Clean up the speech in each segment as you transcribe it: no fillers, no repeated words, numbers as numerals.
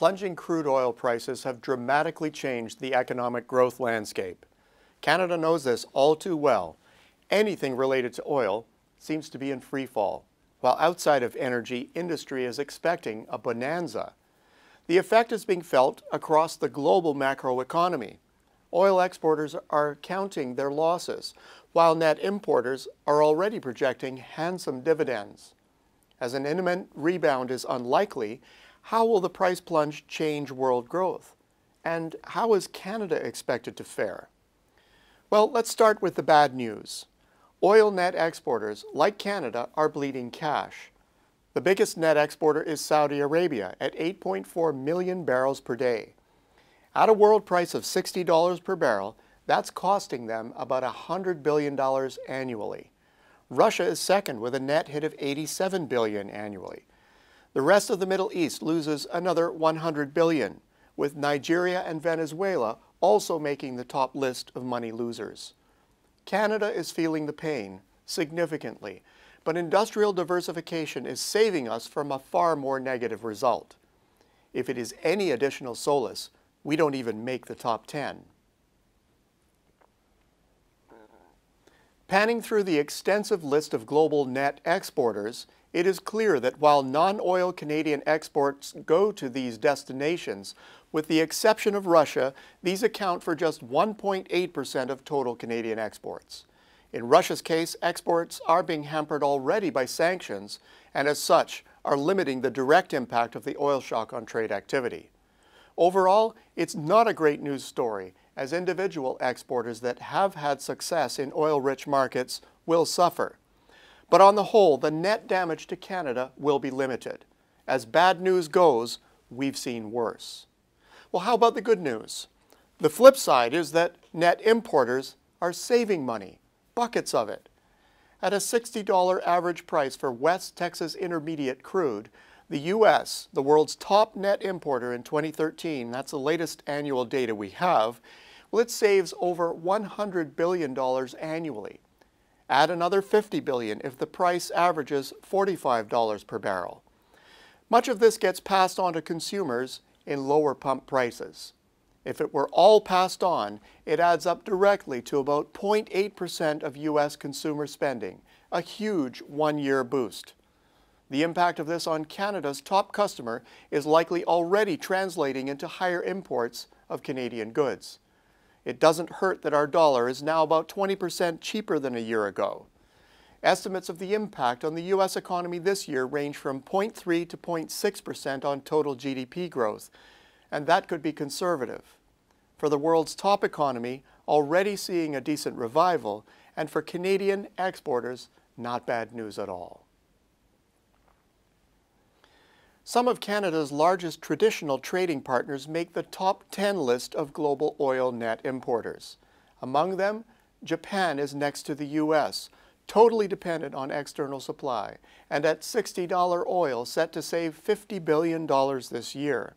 plunging crude oil prices have dramatically changed the economic growth landscape. Canada knows this all too well. Anything related to oil seems to be in free fall, while outside of energy, industry is expecting a bonanza. The effect is being felt across the global macroeconomy. Oil exporters are counting their losses, while net importers are already projecting handsome dividends. As an imminent rebound is unlikely, how will the price plunge change world growth? And how is Canada expected to fare? Well, let's start with the bad news. Oil net exporters, like Canada, are bleeding cash. The biggest net exporter is Saudi Arabia at 8.4 million barrels per day. At a world price of $60 per barrel, that's costing them about $100 billion annually. Russia is second with a net hit of $87 billion annually. The rest of the Middle East loses another $100 billion, with Nigeria and Venezuela also making the top list of money losers. Canada is feeling the pain significantly, but industrial diversification is saving us from a far more negative result. If it is any additional solace, we don't even make the top 10. Panning through the extensive list of global net exporters, it is clear that while non-oil Canadian exports go to these destinations, with the exception of Russia, these account for just 1.8% of total Canadian exports. In Russia's case, exports are being hampered already by sanctions, and as such, are limiting the direct impact of the oil shock on trade activity. Overall, it's not a great news story, as individual exporters that have had success in oil-rich markets will suffer. But on the whole, the net damage to Canada will be limited. As bad news goes, we've seen worse. Well, how about the good news? The flip side is that net importers are saving money, buckets of it. At a $60 average price for West Texas Intermediate crude, the U.S., the world's top net importer in 2013, that's the latest annual data we have, well, it saves over $100 billion annually. Add another $50 billion if the price averages $45 per barrel. Much of this gets passed on to consumers in lower pump prices. If it were all passed on, it adds up directly to about 0.8% of U.S. consumer spending, a huge one-year boost. The impact of this on Canada's top customer is likely already translating into higher imports of Canadian goods. It doesn't hurt that our dollar is now about 20% cheaper than a year ago. Estimates of the impact on the U.S. economy this year range from 0.3 to 0.6% on total GDP growth, and that could be conservative. For the world's top economy, already seeing a decent revival, and for Canadian exporters, not bad news at all. Some of Canada's largest traditional trading partners make the top 10 list of global oil net importers. Among them, Japan is next to the U.S., totally dependent on external supply, and at $60 oil set to save $50 billion this year.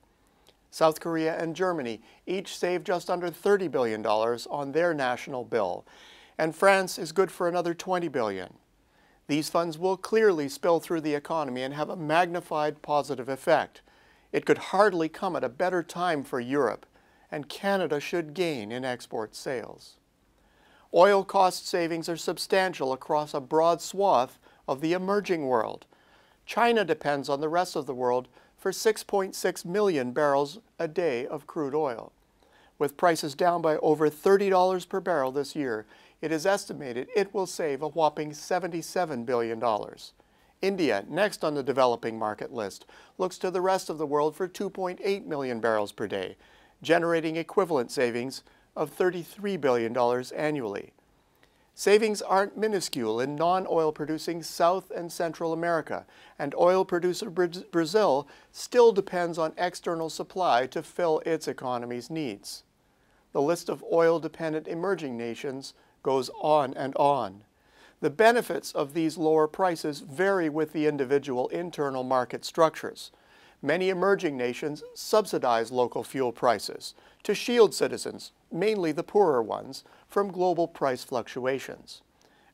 South Korea and Germany each save just under $30 billion on their national bill, and France is good for another $20 billion. These funds will clearly spill through the economy and have a magnified positive effect. It could hardly come at a better time for Europe, and Canada should gain in export sales. Oil cost savings are substantial across a broad swath of the emerging world. China depends on the rest of the world for 6.6 million barrels a day of crude oil. With prices down by over $30 per barrel this year, it is estimated it will save a whopping $77 billion. India, next on the developing market list, looks to the rest of the world for 2.8 million barrels per day, generating equivalent savings of $33 billion annually. Savings aren't minuscule in non-oil producing South and Central America, and oil producer Brazil still depends on external supply to fill its economy's needs. The list of oil-dependent emerging nations goes on and on. The benefits of these lower prices vary with the individual internal market structures. Many emerging nations subsidize local fuel prices to shield citizens, mainly the poorer ones, from global price fluctuations.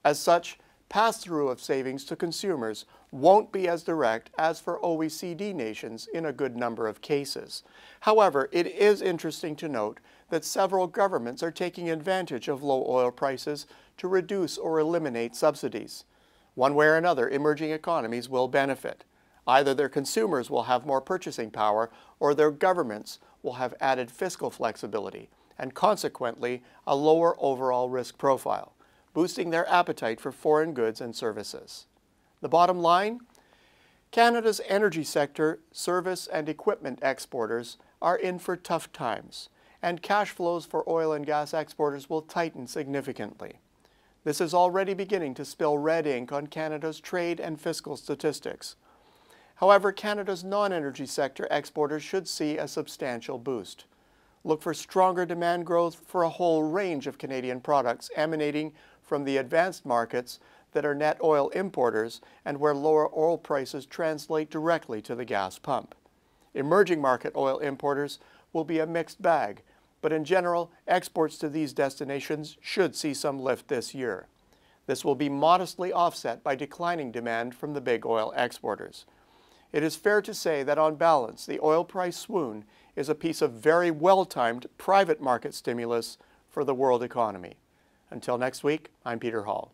As such, pass-through of savings to consumers won't be as direct as for OECD nations in a good number of cases. However, it is interesting to note that several governments are taking advantage of low oil prices to reduce or eliminate subsidies. One way or another, emerging economies will benefit. Either their consumers will have more purchasing power or their governments will have added fiscal flexibility and consequently a lower overall risk profile, boosting their appetite for foreign goods and services. The bottom line? Canada's energy sector, service and equipment exporters are in for tough times, and cash flows for oil and gas exporters will tighten significantly. This is already beginning to spill red ink on Canada's trade and fiscal statistics. However, Canada's non-energy sector exporters should see a substantial boost. Look for stronger demand growth for a whole range of Canadian products emanating from the advanced markets that are net oil importers and where lower oil prices translate directly to the gas pump. Emerging market oil importers will be a mixed bag, but in general, exports to these destinations should see some lift this year. This will be modestly offset by declining demand from the big oil exporters. It is fair to say that on balance, the oil price swoon is a piece of very well-timed private market stimulus for the world economy. Until next week, I'm Peter Hall.